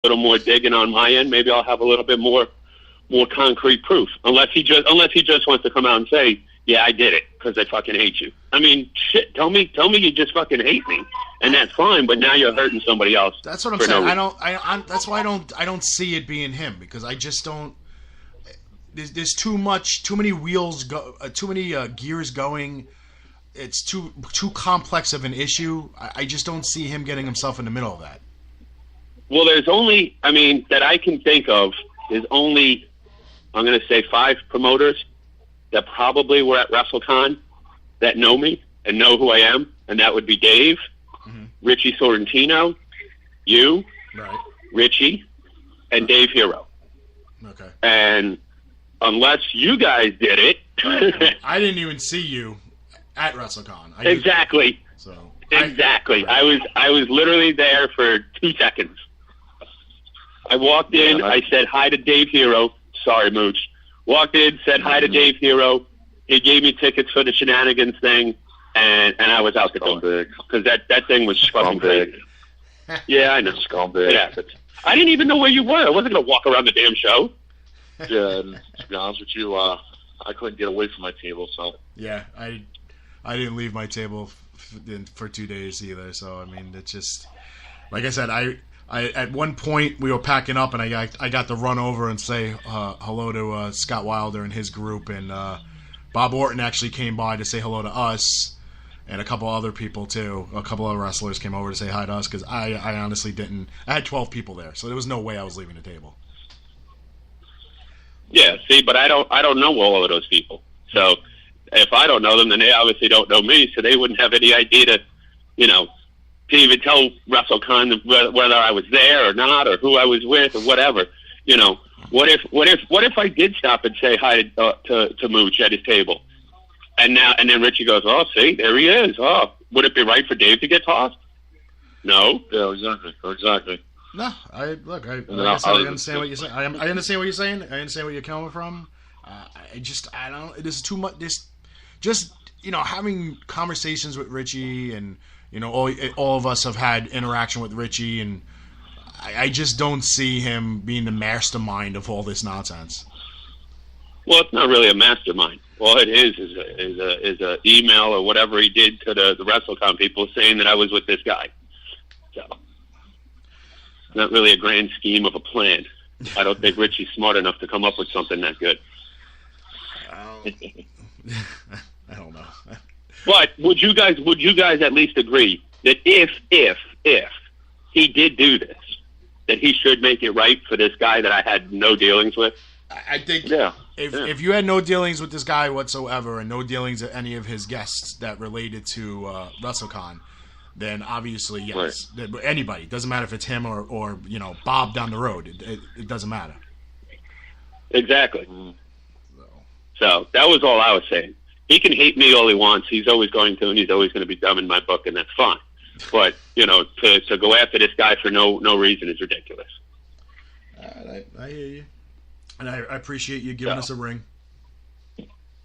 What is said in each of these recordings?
little more digging on my end, maybe I'll have a little bit more concrete proof. Unless he just wants to come out and say, yeah, I did it because I fucking hate you. I mean, shit. Tell me you just fucking hate me, and that's fine. But now you're hurting somebody else. That's what I'm saying. That's why I don't see it being him, because I just don't. There's too many wheels too many gears going. It's too complex of an issue. I just don't see him getting himself in the middle of that. Well, there's only, that I can think of, there's only, I'm going to say 5 promoters that probably were at WrestleCon that know me and know who I am, and that would be Dave, Richie Sorrentino, you, right, Richie, and Dave Hero. Okay. And unless you guys did it. I didn't even see you at WrestleCon. Exactly. Exactly. I was literally there for 2 seconds. I walked in, I said hi to Dave Hero. Sorry, Mooch. Walked in, said hi to Dave Hero. He gave me tickets for the shenanigans thing, and I was out the door. Because that thing was fucking big. Yeah, I know. It happened. I didn't even know where you were. I wasn't going to walk around the damn show. Yeah, and to be honest with you, I couldn't get away from my table, so. Yeah, I didn't leave my table for 2 days either, so, I mean, it's just, like I said, I at one point we were packing up, and I got to run over and say hello to Scott Wilder and his group, and Bob Orton actually came by to say hello to us, and a couple other people too. A couple other wrestlers came over to say hi to us, because I honestly didn't. I had 12 people there, so there was no way I was leaving the table. Yeah, see, but I don't know all of those people. So if I don't know them, then they obviously don't know me, so they wouldn't have any idea to even tell WrestleCon whether I was there or not, or who I was with, or whatever. What if I did stop and say hi to Mooch at his table, and then Richie goes, oh, see, there he is. Oh, would it be right for Dave to get tossed? No. Yeah, exactly. No, I understand what you're saying. I understand what you're saying. I understand where you're coming from. I don't. It is too much. Just having conversations with Richie, and all of us have had interaction with Richie, and I just don't see him being the mastermind of all this nonsense. Well, it's not really a mastermind. All it is a email or whatever he did to the WrestleCon people saying that I was with this guy. So, not really a grand scheme of a plan. I don't think Richie's smart enough to come up with something that good. I don't know. But would you guys at least agree that if he did do this, that he should make it right for this guy that I had no dealings with? I think yeah. If you had no dealings with this guy whatsoever, and no dealings with any of his guests that related to WrestleCon, then obviously yes. Right. Anybody, doesn't matter if it's him or Bob down the road. It doesn't matter. Exactly. So that was all I was saying. He can hate me all he wants. He's always going to, and he's always going to be dumb in my book, and that's fine. But to go after this guy for no reason is ridiculous. I hear you, and I appreciate you giving us a ring.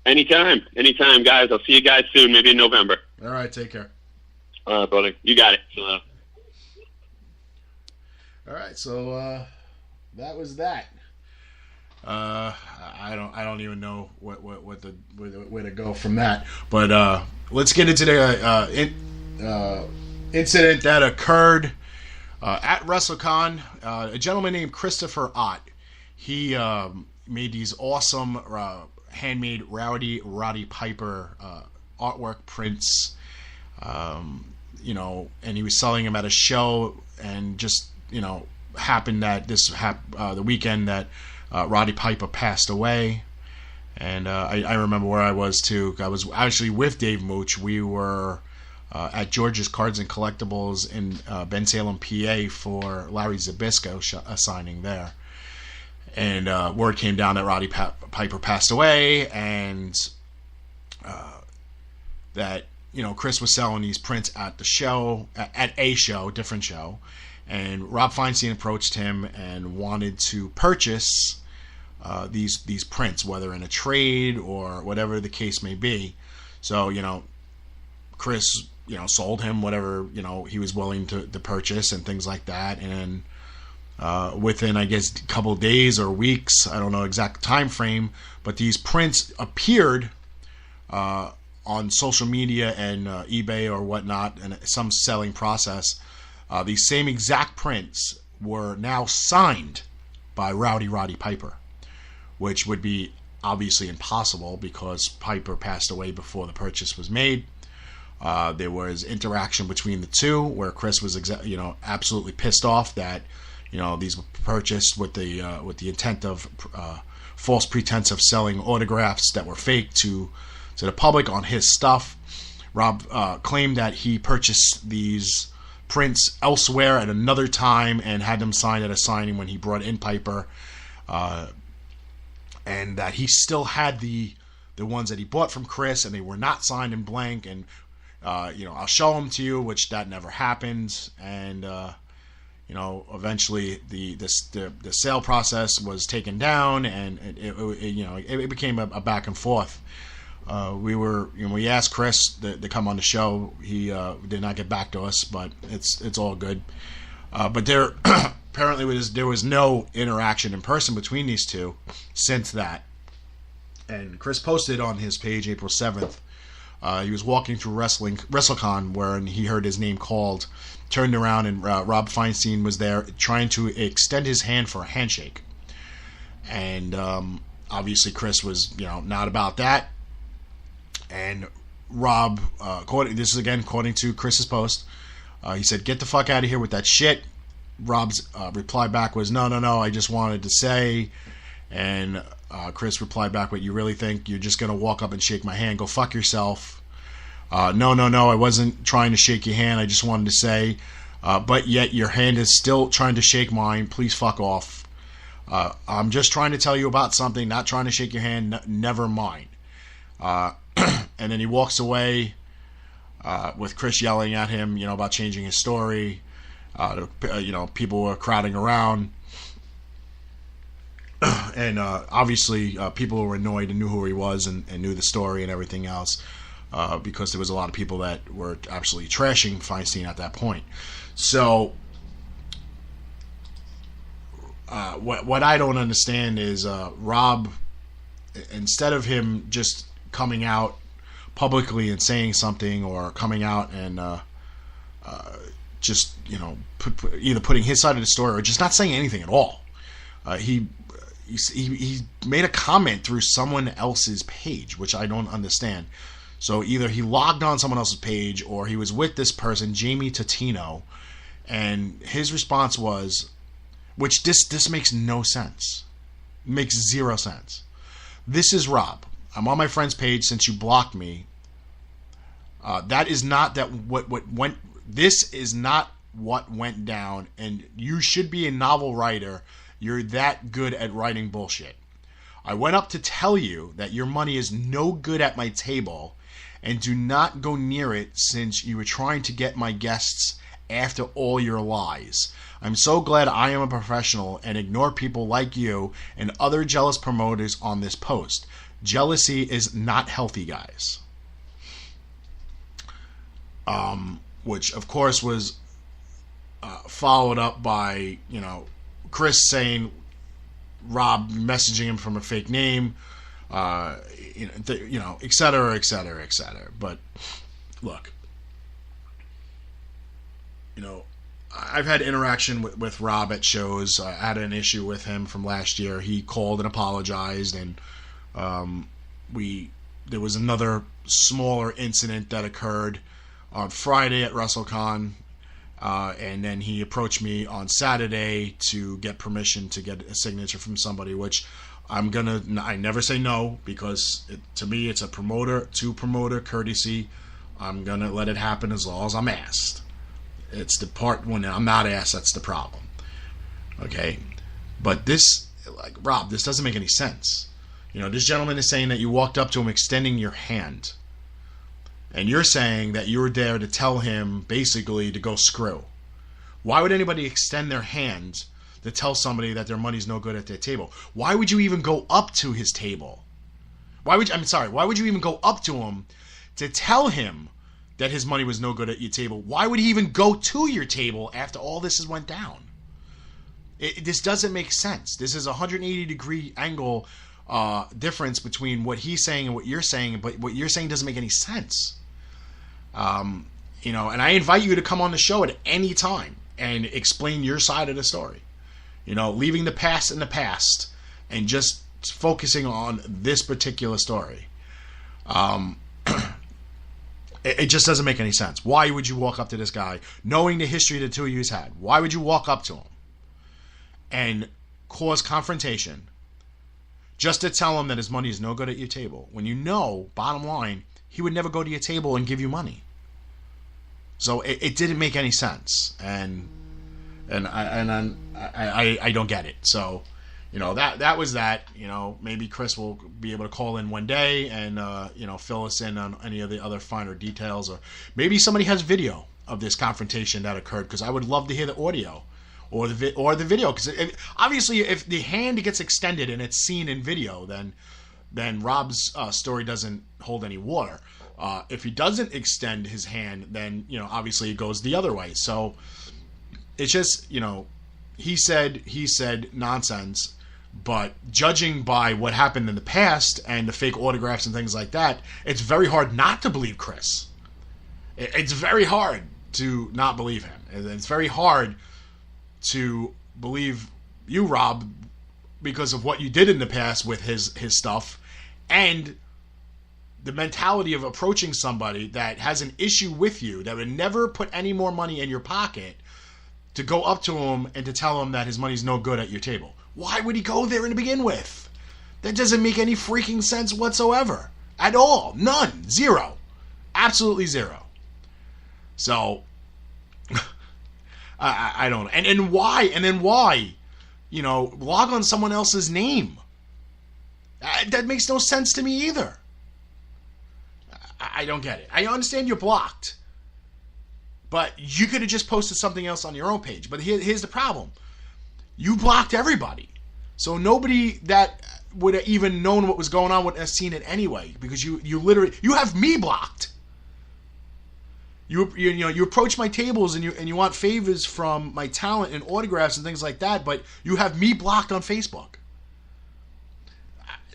Anytime, guys. I'll see you guys soon, maybe in November. All right, take care. All right, buddy. You got it. All right, so that was that. I don't even know where to go from that. But let's get into the incident that occurred at WrestleCon. A gentleman named Christopher Ott. He made these awesome handmade Roddy Piper artwork prints. And he was selling them at a show, and just happened that the weekend that Roddy Piper passed away. And I remember where I was too. I was actually with Dave Mooch. We were at George's Cards and Collectibles in Bensalem, PA for Larry Zbyszko signing there. And word came down that Roddy Piper passed away, and that Chris was selling these prints at the show, at a show, different show, and Rob Feinstein approached him and wanted to purchase these prints, whether in a trade or whatever the case may be. So Chris sold him whatever he was willing to purchase and things like that, and within, I guess, a couple of days or weeks. I don't know exact time frame, but these prints appeared on social media and eBay or whatnot, and some selling process. These same exact prints were now signed by Roddy Piper, which would be obviously impossible because Piper passed away before the purchase was made. There was interaction between the two where Chris was absolutely pissed off that these were purchased with the intent of false pretense of selling autographs that were fake to the public on his stuff. Rob claimed that he purchased these prints elsewhere at another time and had them signed at a signing when he brought in Piper, and that he still had the ones that he bought from Chris and they were not signed in blank, and I'll show them to you, which that never happened. And eventually the sale process was taken down, and it became a back and forth. We asked Chris to come on the show. He did not get back to us, but it's all good. But there apparently there was no interaction in person between these two since that. And Chris posted on his page April 7th. He was walking through Wrestlecon where he heard his name called, turned around, and Rob Feinstein was there trying to extend his hand for a handshake. And obviously Chris was not about that. And Rob, this is again according to Chris's post, he said, "Get the fuck out of here with that shit." Rob's reply back was, "No, I just wanted to say." And Chris replied back, "What, you really think you're just going to walk up and shake my hand? Go fuck yourself." No, I wasn't trying to shake your hand. I just wanted to say, but yet your hand is still trying to shake mine. Please fuck off. I'm just trying to tell you about something, not trying to shake your hand. Never mind. And then he walks away with Chris yelling at him, about changing his story. People were crowding around. And obviously people were annoyed and knew who he was and knew the story and everything else, because there was a lot of people that were absolutely trashing Feinstein at that point. So what I don't understand is Rob, instead of him just coming out publicly and saying something, or coming out and just either putting his side of the story or just not saying anything at all, he made a comment through someone else's page, which I don't understand. So either he logged on someone else's page, or he was with this person, Jamie Totino, and his response was, which this makes no sense. It makes zero sense. "This is Rob. I'm on my friend's page since you blocked me. That is not what went. This is not what went down, and you should be a novel writer. You're that good at writing bullshit. I went up to tell you that your money is no good at my table, and do not go near it since you were trying to get my guests after all your lies. I'm so glad I am a professional and ignore people like you and other jealous promoters on this post. Jealousy is not healthy, guys." Which, of course, was followed up by, Chris saying Rob messaging him from a fake name, et cetera, et cetera, et cetera. But look, I've had interaction with Rob at shows. I had an issue with him from last year. He called and apologized, and there was another smaller incident that occurred on Friday at Wrestlecon. And then he approached me on Saturday to get permission to get a signature from somebody, which I never say no, because to me it's a promoter courtesy. I'm going to let it happen as long as I'm asked. It's the part when I'm not asked that's the problem. Okay? But Rob, this doesn't make any sense. This gentleman is saying that you walked up to him extending your hand. And you're saying that you were there to tell him basically to go screw. Why would anybody extend their hand to tell somebody that their money's no good at their table? Why would you even go up to his table? Why would you even go up to him to tell him that his money was no good at your table? Why would he even go to your table after all this has went down? This doesn't make sense. This is a 180-degree angle difference between what he's saying and what you're saying, but what you're saying doesn't make any sense. And I invite you to come on the show at any time and explain your side of the story. Leaving the past in the past and just focusing on this particular story. It just doesn't make any sense. Why would you walk up to this guy, knowing the history the two of you had? Why would you walk up to him and cause confrontation just to tell him that his money is no good at your table, when bottom line, he would never go to your table and give you money? So it didn't make any sense, and I don't get it. So, that was that. Maybe Chris will be able to call in one day and fill us in on any of the other finer details, or maybe somebody has video of this confrontation that occurred, because I would love to hear the audio or the video, because obviously if the hand gets extended and it's seen in video, then Rob's story doesn't hold any water. If he doesn't extend his hand, then obviously it goes the other way. So it's just he said nonsense. But judging by what happened in the past and the fake autographs and things like that, it's very hard not to believe Chris. It's very hard to not believe him. And it's very hard to believe you, Rob, because of what you did in the past with his stuff, and the mentality of approaching somebody that has an issue with you, that would never put any more money in your pocket, to go up to him and to tell him that his money's no good at your table. Why would he go there to begin with? That doesn't make any freaking sense whatsoever. At all. None. Zero. Absolutely zero. So, I don't know. And why? And then why? Log on someone else's name. That makes no sense to me either. I don't get it. I understand you're blocked. But you could have just posted something else on your own page. But here's the problem. You blocked everybody. So nobody that would have even known what was going on would have seen it anyway. Because you literally, you have me blocked. You approach my tables and you want favors from my talent and autographs and things like that, but you have me blocked on Facebook.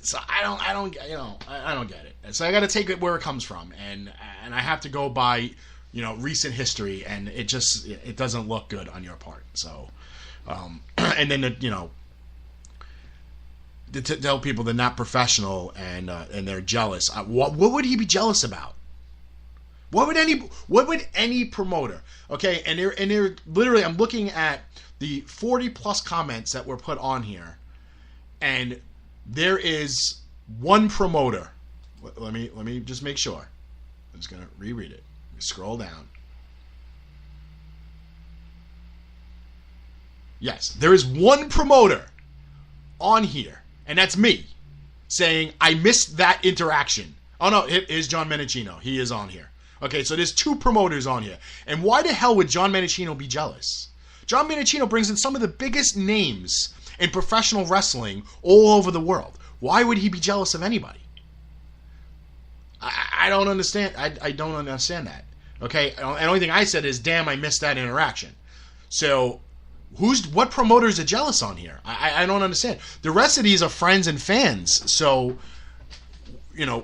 So I don't get it. So I got to take it where it comes from, and I have to go by recent history, and it doesn't look good on your part. So, and then to tell people they're not professional and they're jealous. What would he be jealous about? What would any promoter? Okay, and they're literally, I'm looking at the 40 plus comments that were put on here, and there is one promoter. Let me just make sure. I'm just gonna reread it. Scroll down. Yes, there is one promoter on here, and that's me, saying I missed that interaction. Oh no, it is John Menachino. He is on here. Okay, so there's two promoters on here. And why the hell would John Menachino be jealous? John Menachino brings in some of the biggest names in professional wrestling all over the world. Why would he be jealous of anybody? I don't understand. I don't understand that. Okay, the only thing I said is, damn, I missed that interaction. So, what promoters are jealous on here? I don't understand. The rest of these are friends and fans. So,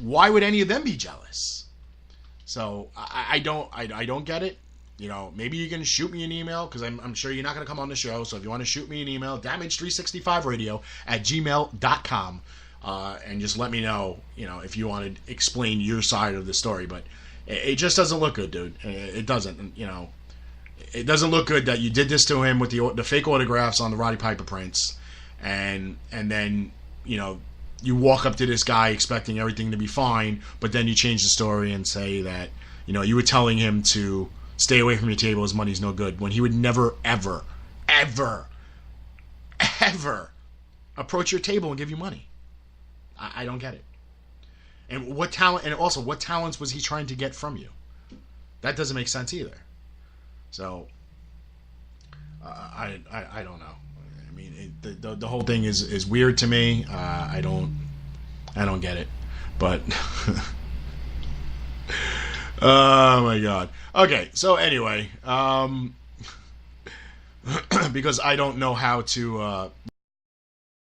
why would any of them be jealous? So I don't get it. Maybe you can shoot me an email, because I'm sure you're not going to come on the show. So if you want to shoot me an email, damage365radio@gmail.com, and just let me know, if you want to explain your side of the story. But it just doesn't look good, dude. It doesn't. It doesn't look good that you did this to him with the fake autographs on the Roddy Piper prints, and then you walk up to this guy expecting everything to be fine, but then you change the story and say that, you were telling him to stay away from your table, his money's no good, when he would never, ever, ever, ever approach your table and give you money. I don't get it. And what talents was he trying to get from you? That doesn't make sense either. So, I don't know. I mean, the whole thing is weird to me. I don't get it. But oh my god. Okay, so anyway, because I don't know how to